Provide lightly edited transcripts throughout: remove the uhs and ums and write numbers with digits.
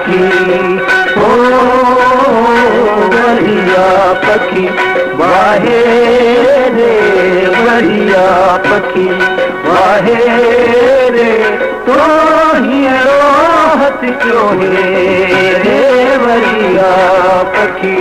पखी ओ बढ़िया पखी वाहे रे बढ़िया पखी वाहे रे तो हीरो हथ क्यों रे बढ़िया पखी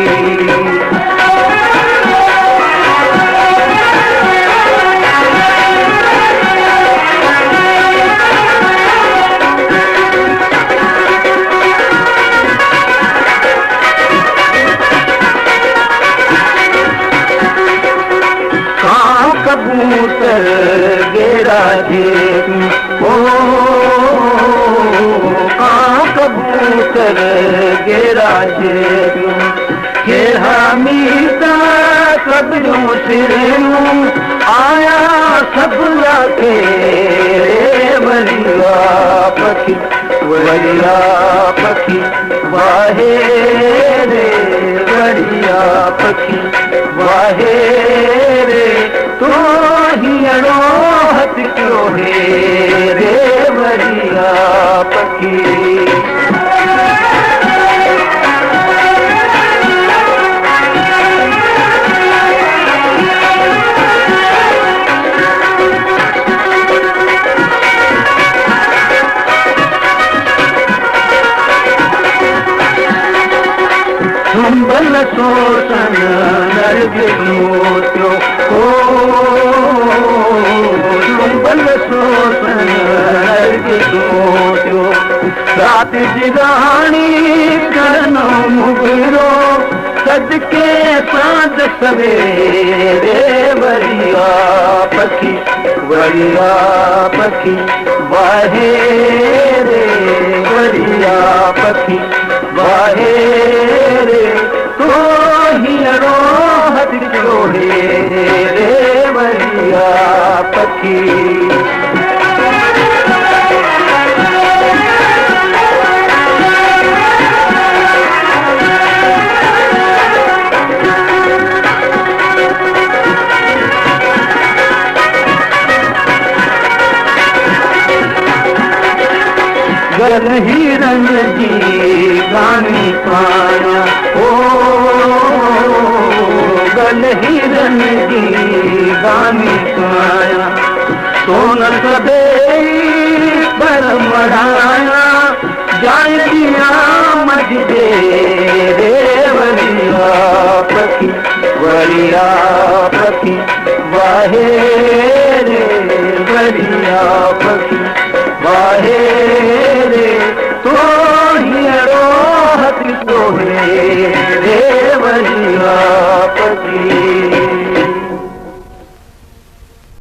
कबूतर गेरा जे ओ कबूतर गेरा जे केड़ा मीता कबरूं सिरूं आया सब लाके बढ़िया पखी बढ़िया पखी वाहे रे बढ़िया पखी वाहे रे तो हीरो हथ क्यों रे बढ़िया पखी संभल सोसन नर्ग मोत्यो ओ संभल सोसन नर्ग मोत्यो रात जिगानी करनो मुगरो सदके सांझ सवेरे बढ़िया पखी वाहे रे बढ़िया पखी वाहे रे तो हीरो हथ क्यों रे बढ़िया पखी गल हिरन जी गानी पाया ओ गल हिरन जी गानी पाया सोन सदे पर मढ़ाया जाइया मजदे रे बढ़िया पखी वाहे रे बढ़िया